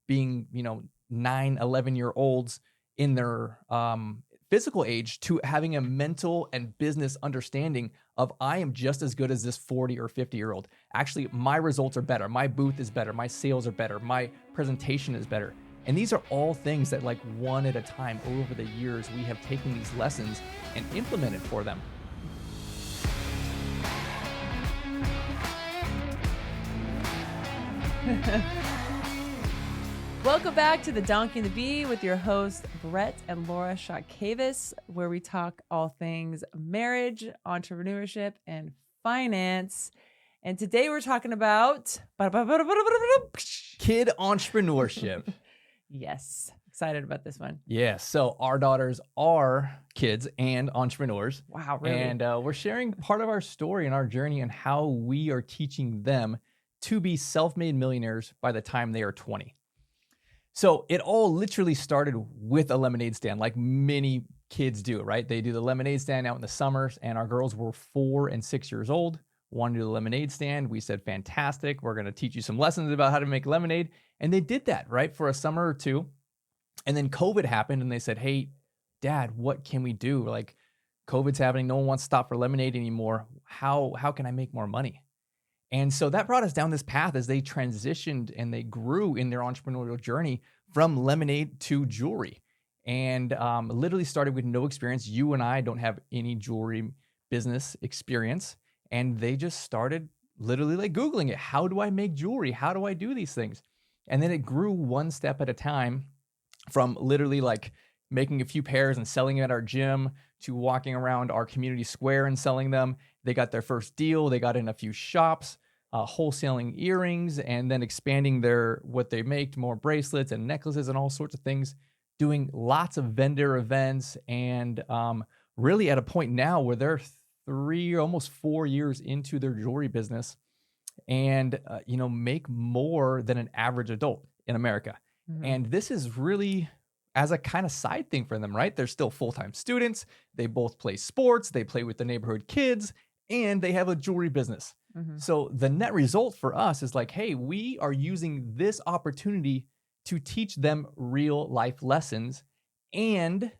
being, 9, 11-year-olds in their physical age to having a mental and business understanding of I am just as good as this 40 or 50-year-old. Actually, my results are better. My booth is better. My sales are better. My presentation is better. And these are all things that like one at a time over the years, we have taken these lessons and implemented for them. Welcome back to The Donkey and the Bee with your hosts, Brett and Laura Shotkavis, where we talk all things marriage, entrepreneurship, and finance. And today we're talking about Kid entrepreneurship. Yes. Excited about this one. Yeah. So our daughters are kids and entrepreneurs. Wow, really? And we're sharing part of our story and our journey and how we are teaching them to be self-made millionaires by the time they are 20. So it all literally started with a lemonade stand, like many kids do, right? They do the lemonade stand out in the summers, and our girls were 4 and 6 years old, wanted to do the lemonade stand. We said, fantastic. We're going to teach you some lessons about how to make lemonade. And they did that, right, for a summer or two. And then COVID happened, and they said, hey, Dad, what can we do? Like, COVID's happening. No one wants to stop for lemonade anymore. How can I make more money? And so that brought us down this path as they transitioned and they grew in their entrepreneurial journey from lemonade to jewelry. And literally started with no experience. You and I don't have any jewelry business experience. And they just started literally like Googling it. How do I make jewelry? How do I do these things? And then it grew one step at a time from literally like making a few pairs and selling it at our gym to walking around our community square and selling them. They got their first deal. They got in a few shops, wholesaling earrings, and then expanding what they make, more bracelets and necklaces and all sorts of things, doing lots of vendor events, and really at a point now where they're 3, almost 4 years into their jewelry business, and make more than an average adult in America. Mm-hmm. And this is really as a kind of side thing for them, right? They're still full-time students. They both play sports. They play with the neighborhood kids, and they have a jewelry business. Mm-hmm. So the net result for us is like, hey, we are using this opportunity to teach them real life lessons and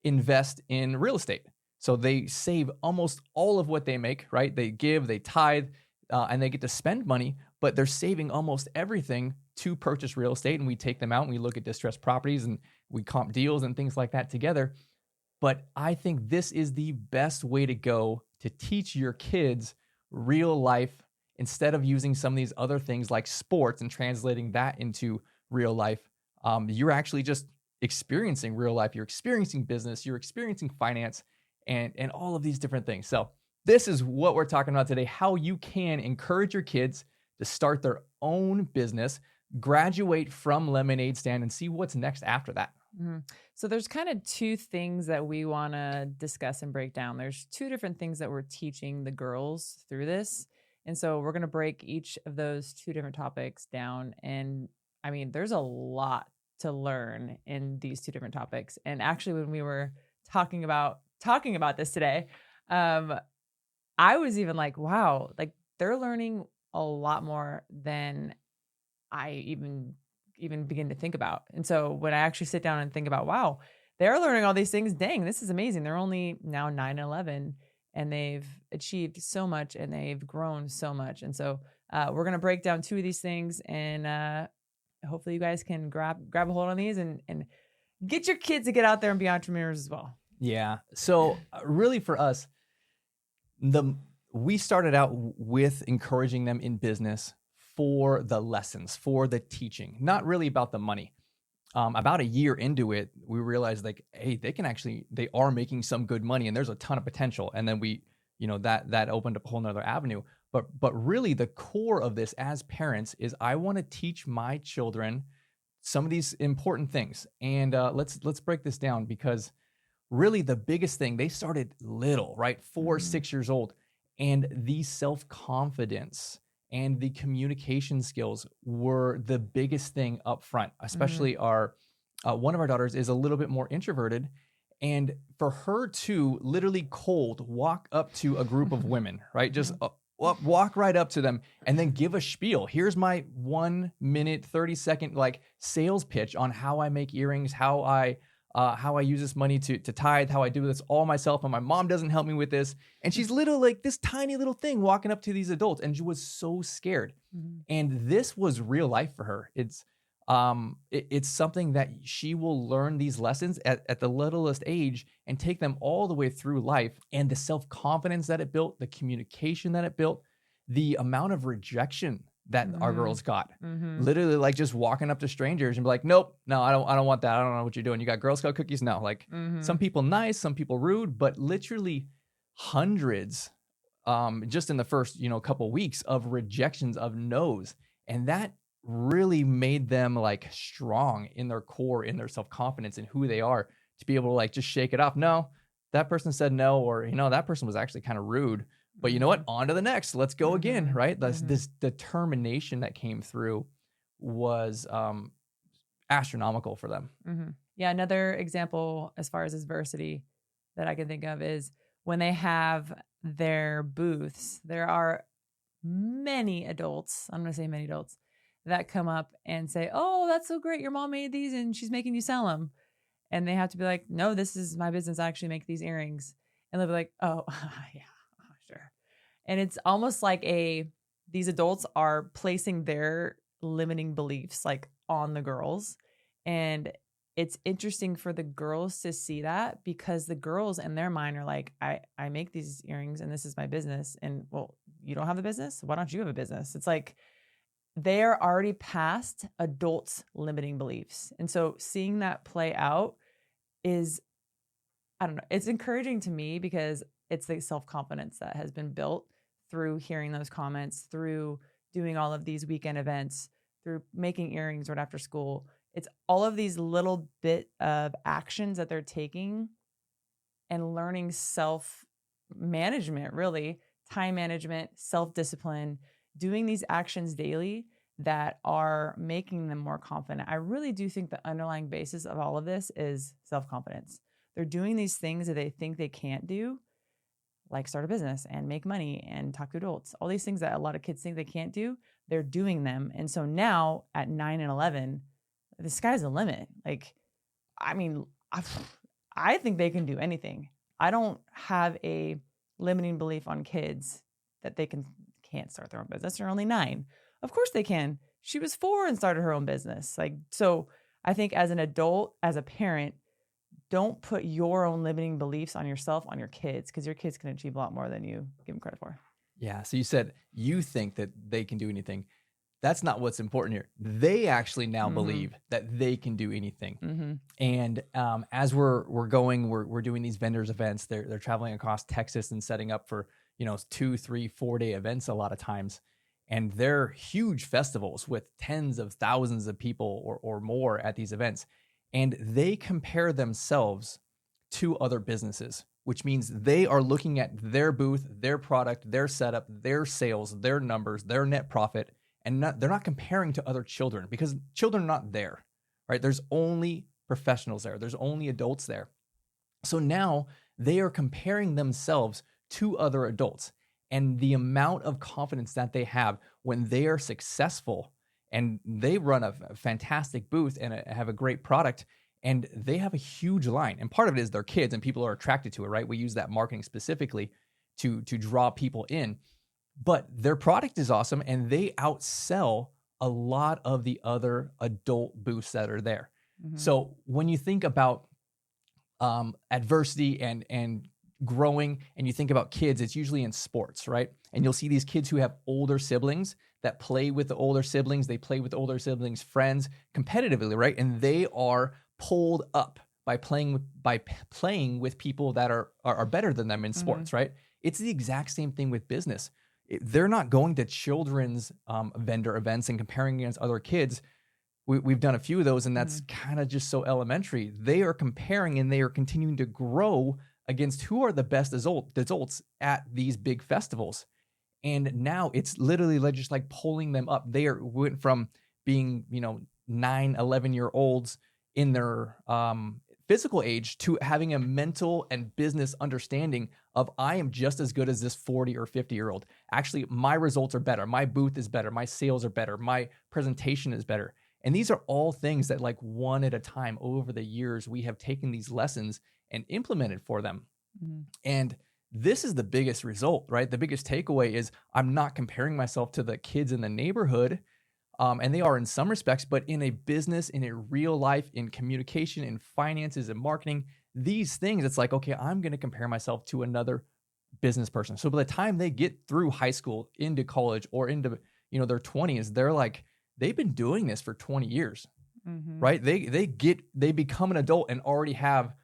invest in real estate. So they save almost all of what they make, right? They give, they tithe, and they get to spend money, but they're saving almost everything to purchase real estate. And we take them out and we look at distressed properties and we comp deals and things like that together. But I think this is the best way to go to teach your kids real life instead of using some of these other things like sports and translating that into real life. You're actually just experiencing real life. You're experiencing business. You're experiencing finance and all of these different things. So this is what we're talking about today, how you can encourage your kids to start their own business, graduate from lemonade stand, and see what's next after that. Mm-hmm. So there's kind of 2 things that we want to discuss and break down. There's 2 different things that we're teaching the girls through this. And so we're going to break each of those 2 different topics down. And I mean, there's a lot to learn in these 2 different topics. And actually, when we were talking about this today, I was even like, wow, like they're learning a lot more than I even begin to think about. And so when I actually sit down and think about, wow, they're learning all these things. Dang, this is amazing. They're only now 9 and 11 and they've achieved so much and they've grown so much. And so we're going to break down 2 of these things, and hopefully you guys can grab a hold on these and get your kids to get out there and be entrepreneurs as well. Yeah. So really for us, we started out with encouraging them in business for the lessons, for the teaching, not really about the money. About a year into it, we realized like, hey, they are making some good money and there's a ton of potential. And then we, that opened up a whole nother avenue. But really the core of this as parents is I want to teach my children some of these important things. And let's break this down, because really the biggest thing, they started little, right? 4, 6 years old. And the self-confidence and the communication skills were the biggest thing up front, especially one of our daughters is a little bit more introverted. And for her to literally cold walk up to a group of women, right? Just walk right up to them and then give a spiel. Here's my 1 minute, 30-second like sales pitch on how I make earrings, how I use this money to tithe, how I do this all myself, and my mom doesn't help me with this. And she's little, like this tiny little thing walking up to these adults, and she was so scared. Mm-hmm. And this was real life for her. It's something that she will learn these lessons at the littlest age and take them all the way through life. And the self-confidence that it built, the communication that it built, the amount of rejection that our girls got, literally like just walking up to strangers and be like, nope, no, I don't want that. I don't know what you're doing. You got Girl Scout cookies? No, like some people nice, some people rude, but literally hundreds, just in the first, couple weeks of rejections, of no's. And that really made them like strong in their core, in their self-confidence and who they are, to be able to like just shake it off. No, that person said no, or, that person was actually kind of rude. But you know what? On to the next. Let's go again, right? This determination that came through was astronomical for them. Yeah, another example as far as adversity that I can think of is when they have their booths, there are many adults, I'm going to say many adults, that come up and say, oh, that's so great. Your mom made these and she's making you sell them. And they have to be like, no, this is my business. I actually make these earrings. And they'll be like, oh, yeah. Sure. And it's almost like these adults are placing their limiting beliefs like on the girls. And it's interesting for the girls to see that, because the girls in their mind are like, I make these earrings and this is my business. And well, you don't have a business? Why don't you have a business? It's like they're already past adults' limiting beliefs. And so seeing that play out is, I don't know, it's encouraging to me, because it's the self-confidence that has been built through hearing those comments, through doing all of these weekend events, through making earrings right after school. It's all of these little bit of actions that they're taking and learning self-management, really, time management, self-discipline, doing these actions daily that are making them more confident. I really do think the underlying basis of all of this is self-confidence. They're doing these things that they think they can't do, like start a business and make money and talk to adults. All these things that a lot of kids think they can't do, they're doing them. And so now at 9 and 11, the sky's the limit. Like, I mean, I think they can do anything. I don't have a limiting belief on kids that they can't start their own business. They're only 9. Of course they can. She was 4 and started her own business. Like, so I think as an adult, as a parent, don't put your own limiting beliefs on yourself, on your kids, because your kids can achieve a lot more than you give them credit for. Yeah. So you said you think that they can do anything. That's not what's important here. They actually now believe that they can do anything. And as we're doing these vendors events. They're traveling across Texas and setting up for 2, 3, 4 day events a lot of times. And they're huge festivals with tens of thousands of people or more at these events. And they compare themselves to other businesses, which means they are looking at their booth, their product, their setup, their sales, their numbers, their net profit, and they're not comparing to other children, because children are not there, right? There's only professionals there. There's only adults there. So now they are comparing themselves to other adults, and the amount of confidence that they have when they are successful. And they run a fantastic booth and have a great product, and they have a huge line. And part of it is their kids, and people are attracted to it, right? We use that marketing specifically to draw people in. But their product is awesome, and they outsell a lot of the other adult booths that are there. So when you think about adversity and growing, and you think about kids, it's usually in sports, right? And you'll see these kids who have older siblings that play with the older siblings. They play with the older siblings' friends competitively, right? And they are pulled up by playing with people that are better than them in sports, right? It's the exact same thing with business. They're not going to children's vendor events and comparing against other kids. We've done a few of those, and that's kind of just so elementary. They are comparing, and they are continuing to grow against who are the best adults at these big festivals. And now it's literally just like pulling them up. They went from being, 9, 11-year-olds in their physical age to having a mental and business understanding of I am just as good as this 40 or 50-year-old. Actually, my results are better. My booth is better. My sales are better. My presentation is better. And these are all things that, like, one at a time over the years, we have taken these lessons and implemented for them. Mhm. And this is the biggest result, right? The biggest takeaway is I'm not comparing myself to the kids in the neighborhood. And they are in some respects, but in a business, in a real life, in communication, in finances and marketing, these things, it's like, okay, I'm going to compare myself to another business person. So by the time they get through high school, into college, or into, their 20s, they're like, they've been doing this for 20 years, Mhm. right? They become an adult and already have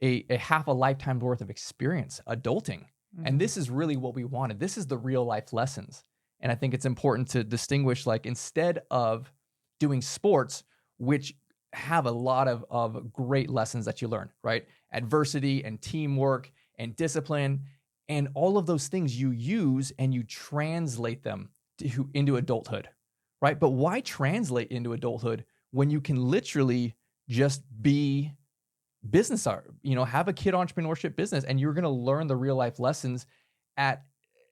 a half a lifetime's worth of experience adulting. Mhm. And this is really what we wanted. This is the real life lessons. And I think it's important to distinguish, like, instead of doing sports, which have a lot of great lessons that you learn, right? Adversity and teamwork and discipline and all of those things you use and you translate them into adulthood, right? But why translate into adulthood when you can literally just be business art, have a kid entrepreneurship business, and you're going to learn the real life lessons at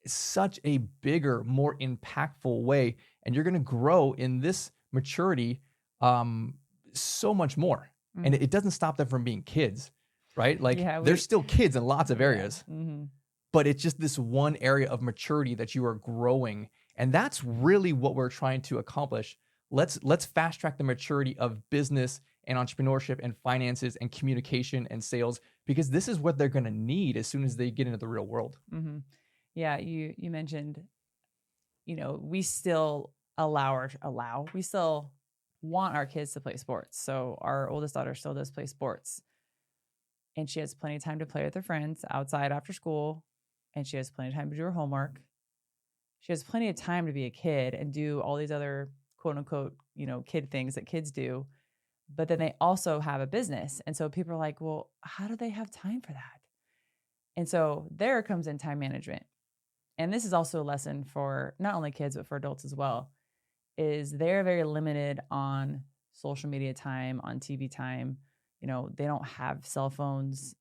such a bigger, more impactful way. And you're going to grow in this maturity so much more. Mhm. And it doesn't stop them from being kids, right? Like, Yeah, they're still kids in lots of Yeah. areas, Mhm. but it's just this one area of maturity that you are growing. And that's really what we're trying to accomplish. Let's fast track the maturity of business and entrepreneurship and finances and communication and sales, because this is what they're going to need as soon as they get into the real world. Mhm. Yeah, you mentioned, we still we still want our kids to play sports. So our oldest daughter still does play sports, and she has plenty of time to play with her friends outside after school, and she has plenty of time to do her homework. She has plenty of time to be a kid and do all these other quote unquote, kid things that kids do. But then they also have a business. And so people are like, well, how do they have time for that? And so there comes in time management. And this is also a lesson for not only kids, but for adults as well, is they're very limited on social media time, on TV time. They don't have cell phones.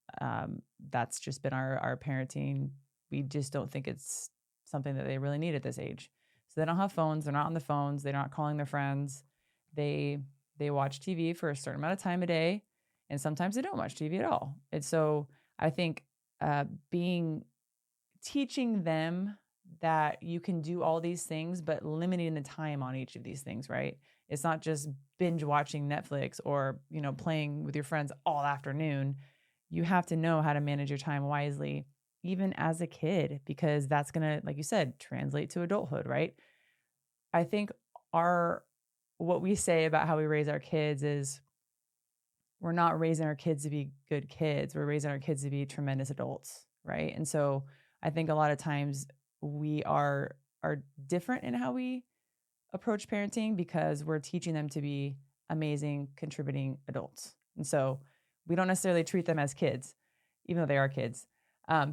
That's just been our parenting. We just don't think it's something that they really need at this age. So they don't have phones. They're not on the phones. They're not calling their friends. They watch TV for a certain amount of time a day, and sometimes they don't watch TV at all. And so I think teaching them that you can do all these things, but limiting the time on each of these things, right? It's not just binge watching Netflix or, playing with your friends all afternoon. You have to know how to manage your time wisely, even as a kid, because that's going to, like you said, translate to adulthood, right? I think what we say about how we raise our kids is we're not raising our kids to be good kids. We're raising our kids to be tremendous adults, right? And so I think a lot of times we are different in how we approach parenting because we're teaching them to be amazing, contributing adults. And so we don't necessarily treat them as kids, even though they are kids.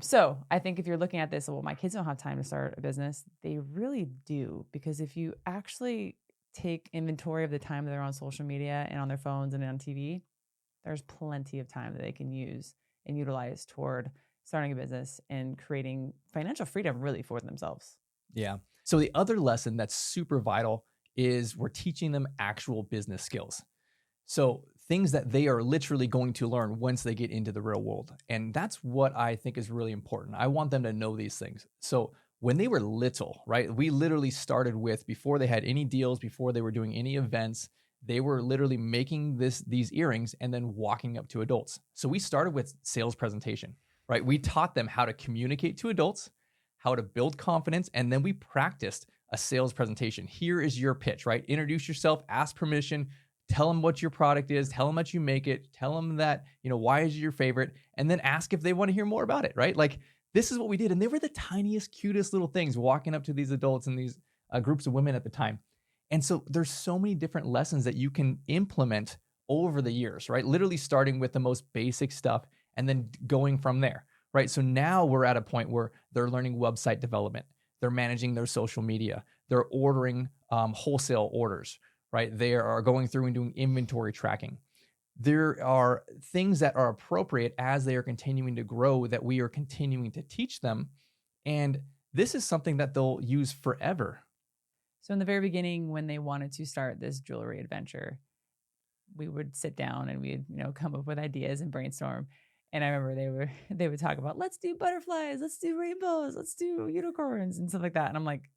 So I think if you're looking at this, well, my kids don't have time to start a business. They really do, because if you actually take inventory of the time that they're on social media and on their phones and on TV, there's plenty of time that they can use and utilize toward starting a business and creating financial freedom really for themselves. Yeah. So the other lesson that's super vital is we're teaching them actual business skills. So things that they are literally going to learn once they get into the real world. And that's what I think is really important. I want them to know these things. So when they were little, right, we literally started with, before they had any deals, before they were doing any events, they were literally making these earrings and then walking up to adults. So we started with sales presentation, right? We taught them how to communicate to adults, how to build confidence, and then we practiced a sales presentation. Here is your pitch, right? Introduce yourself, ask permission, tell them what your product is, tell them that you make it, tell them that, why is it your favorite, and then ask if they want to hear more about it, right? Like, this is what we did. And they were the tiniest, cutest little things walking up to these adults and these groups of women at the time. And so there's so many different lessons that you can implement over the years, right? Literally starting with the most basic stuff and then going from there, right? So now we're at a point where they're learning website development. They're managing their social media. They're ordering wholesale orders, right? They are going through and doing inventory tracking. there are things that are appropriate as they are continuing to grow that we are continuing to teach them. And this is something that they'll use forever. So in the very beginning, when they wanted to start this jewelry adventure, we would sit down and we'd, come up with ideas and brainstorm. And I remember they would talk about, let's do butterflies, let's do rainbows, let's do unicorns and stuff like that. And I'm like,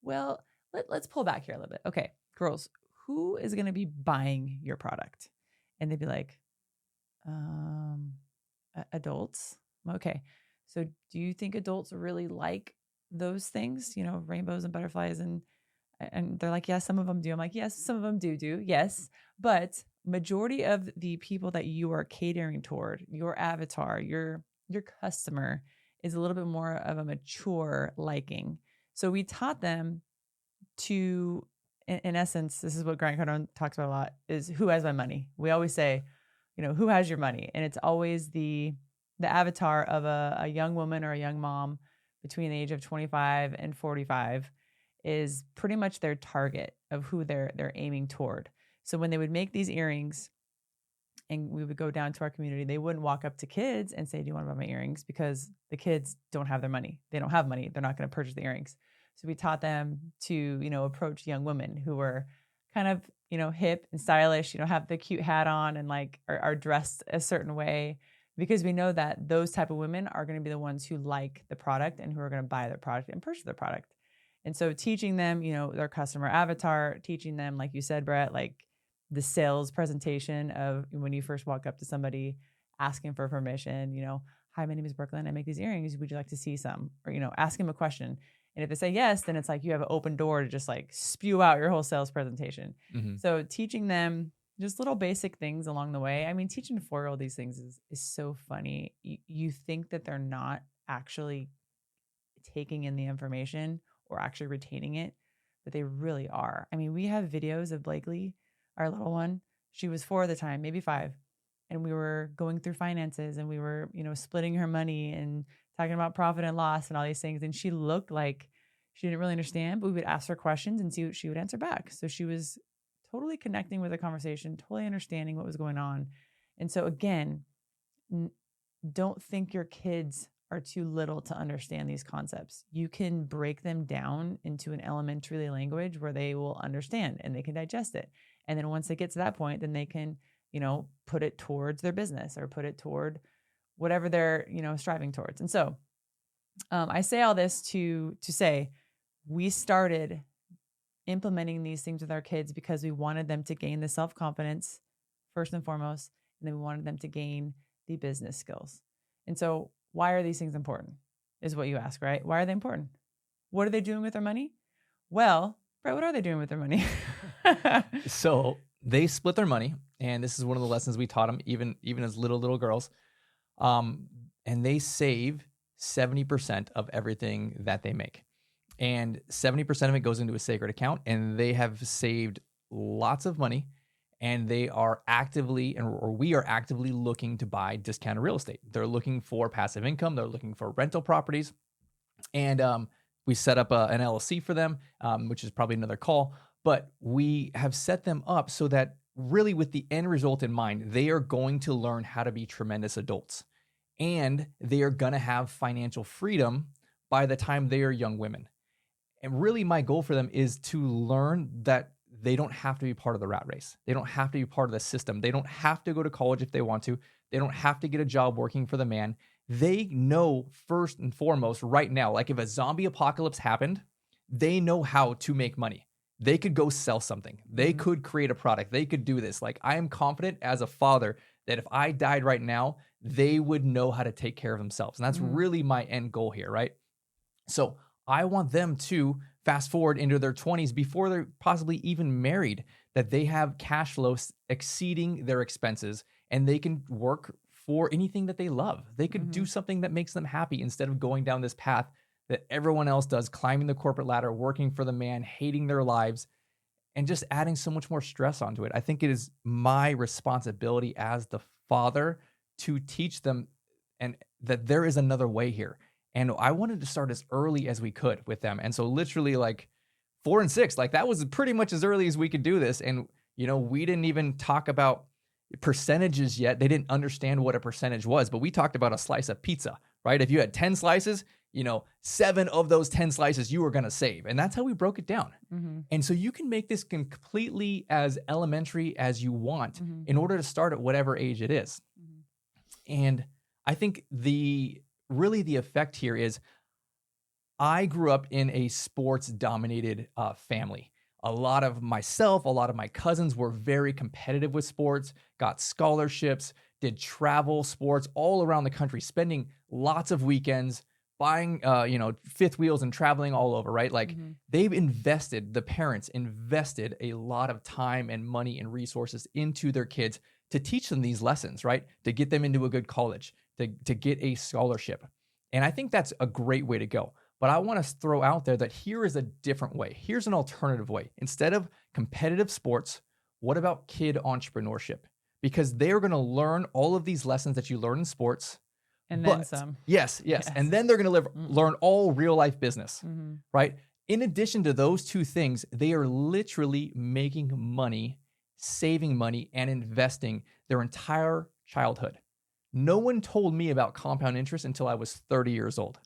well, let's pull back here a little bit. Okay, girls, who is going to be buying your product? And they'd be like, adults. Okay. So do you think adults really like those things, rainbows and butterflies? And they're like, yes, some of them do. I'm like, yes, some of them do. Yes. But majority of the people that you are catering toward, your avatar, your customer, is a little bit more of a mature liking. So we taught them to, in essence, this is what Grant Cardone talks about a lot, is who has my money. We always say, who has your money? And it's always the avatar of a young woman or a young mom between the age of 25 and 45 is pretty much their target of who they're aiming toward. So when they would make these earrings and we would go down to our community, they wouldn't walk up to kids and say, do you want to buy my earrings? Because the kids don't have their money. They don't have money. They're not going to purchase the earrings. So we taught them to, approach young women who were kind of, hip and stylish, have the cute hat on and like are dressed a certain way, because we know that those type of women are going to be the ones who like the product and who are going to buy their product and purchase their product. And so teaching them, their customer avatar, teaching them, like you said, Brett, like the sales presentation of when you first walk up to somebody asking for permission, hi, my name is Brooklyn. I make these earrings. Would you like to see some? Or, ask them a question. And if they say yes, then it's like you have an open door to just like spew out your whole sales presentation. Mm-hmm. So teaching them just little basic things along the way. I mean, teaching a 4-year-old these things is so funny. You think that they're not actually taking in the information or actually retaining it, but they really are. I mean, we have videos of Blakely, our little one. She was 4 at the time, maybe 5. And we were going through finances and we were, splitting her money and talking about profit and loss and all these things. And she looked like she didn't really understand, but we would ask her questions and see what she would answer back. So she was totally connecting with the conversation, totally understanding what was going on. And so again, don't think your kids are too little to understand these concepts. You can break them down into an elementary language where they will understand and they can digest it. And then once they get to that point, then they can, put it towards their business or put it toward whatever they're, striving towards. And so I say all this to say we started implementing these things with our kids because we wanted them to gain the self-confidence first and foremost, and then we wanted them to gain the business skills. And so why are these things important is what you ask, right? Why are they important? What are they doing with their money? Well, Brett, what are they doing with their money? So they split their money, and this is one of the lessons we taught them, even as little girls. And they save 70% of everything that they make. And 70% of it goes into a sacred account, and they have saved lots of money, and they are actively, or we are actively looking to buy discounted real estate. They're looking for passive income. They're looking for rental properties. And we set up an LLC for them, which is probably another call. But we have set them up so that really with the end result in mind, they are going to learn how to be tremendous adults. And they are going to have financial freedom by the time they are young women. And really my goal for them is to learn that they don't have to be part of the rat race. They don't have to be part of the system. They don't have to go to college if they want to. They don't have to get a job working for the man. They know first and foremost right now, like if a zombie apocalypse happened, they know how to make money. They could go sell something. They could create a product. They could do this. Like I am confident as a father that if I died right now, they would know how to take care of themselves. And that's really my end goal here, right? So I want them to fast forward into their 20s before they're possibly even married, that they have cash flows exceeding their expenses and they can work for anything that they love. They could do something that makes them happy instead of going down this path that everyone else does, climbing the corporate ladder, working for the man, hating their lives, and just adding so much more stress onto it. I think it is my responsibility as the father to teach them and that there is another way here. And I wanted to start as early as we could with them. And so literally like 4 and 6, like that was pretty much as early as we could do this. And, we didn't even talk about percentages yet. They didn't understand what a percentage was, but we talked about a slice of pizza, right? If you had 10 slices, 7 of those 10 slices you were going to save. And that's how we broke it down. And so you can make this completely as elementary as you want in order to start at whatever age it is. And I think the effect here is I grew up in a sports dominated family. A lot of my cousins were very competitive with sports, got scholarships, did travel sports all around the country, spending lots of weekends buying, fifth wheels and traveling all over, right? Like the parents invested a lot of time and money and resources into their kids to teach them these lessons, right? To get them into a good college, to get a scholarship. And I think that's a great way to go. But I want to throw out there that here is a different way. Here's an alternative way. Instead of competitive sports, what about kid entrepreneurship? Because they're going to learn all of these lessons that you learn in sports. And then some. Yes. And then they're going to learn all real life business, right? In addition to those two things, they are literally making money, saving money, and investing their entire childhood. No one told me about compound interest until I was 30 years old.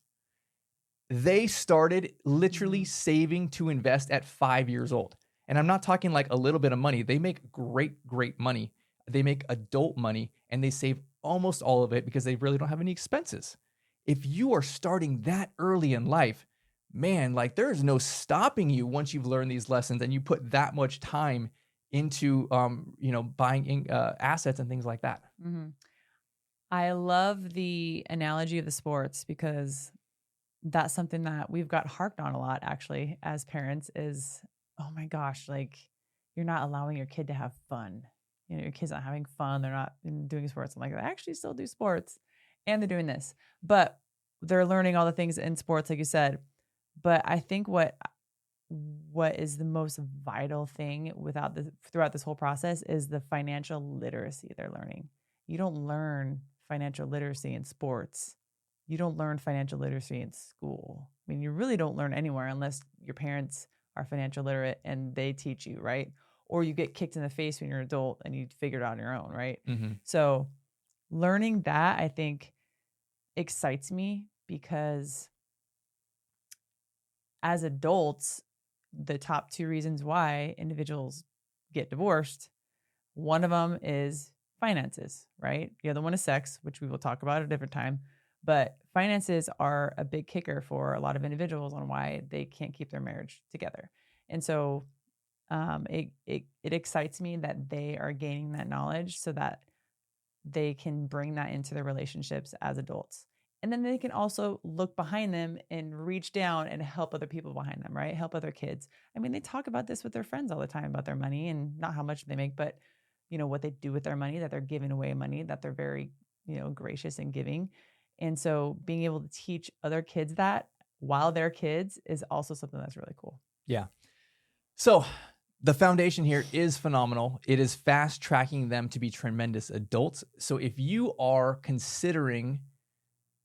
They started literally saving to invest at 5 years old. And I'm not talking like a little bit of money. They make great, great money. They make adult money, and they save almost all of it because they really don't have any expenses. If you are starting that early in life, man, like there's no stopping you once you've learned these lessons and you put that much time into, buying assets and things like that. I love the analogy of the sports because that's something that we've got harped on a lot actually as parents is, oh my gosh, like you're not allowing your kid to have fun. Your kid's not having fun. They're not doing sports. I'm like, they actually still do sports and they're doing this, but they're learning all the things in sports, like you said. But I think what is the most vital thing throughout this whole process is the financial literacy they're learning. You don't learn financial literacy in sports. You don't learn financial literacy in school. I mean, you really don't learn anywhere unless your parents are financial literate and they teach you, right? Or you get kicked in the face when you're an adult and you figure it out on your own, right? So learning that, I think, excites me because as adults, the top 2 reasons why individuals get divorced, one of them is finances, right? The other one is sex, which we will talk about at a different time. But finances are a big kicker for a lot of individuals on why they can't keep their marriage together. And so it excites me that they are gaining that knowledge so that they can bring that into their relationships as adults. And then they can also look behind them and reach down and help other people behind them, right? Help other kids. I mean, they talk about this with their friends all the time about their money and not how much they make, but what they do with their money, that they're giving away money, that they're very, gracious in giving. And so being able to teach other kids that while they're kids is also something that's really cool. Yeah. So the foundation here is phenomenal. It is fast tracking them to be tremendous adults. So if you are considering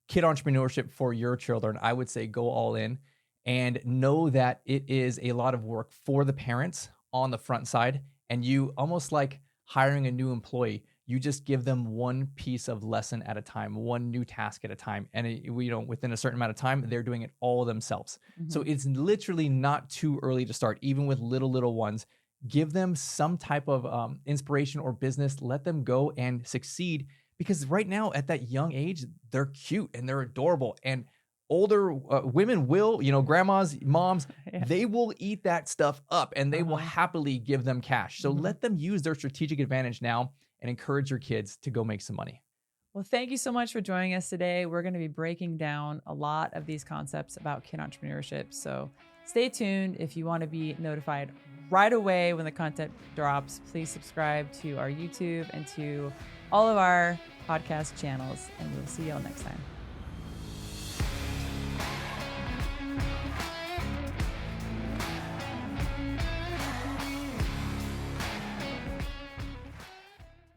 kid entrepreneurship for your children, I would say go all in and know that it is a lot of work for the parents on the front side. And you almost like hiring a new employee. You just give them one piece of lesson at a time, one new task at a time. And within a certain amount of time, they're doing it all themselves. So it's literally not too early to start, even with little ones. Give them some type of inspiration or business. Let them go and succeed. Because right now at that young age, they're cute and they're adorable. And older women will, grandmas, moms, they will eat that stuff up and they will happily give them cash. So let them use their strategic advantage now and encourage your kids to go make some money. Well, thank you so much for joining us today. We're going to be breaking down a lot of these concepts about kid entrepreneurship. So stay tuned. If you want to be notified right away when the content drops, please subscribe to our YouTube and to all of our podcast channels. And we'll see you all next time.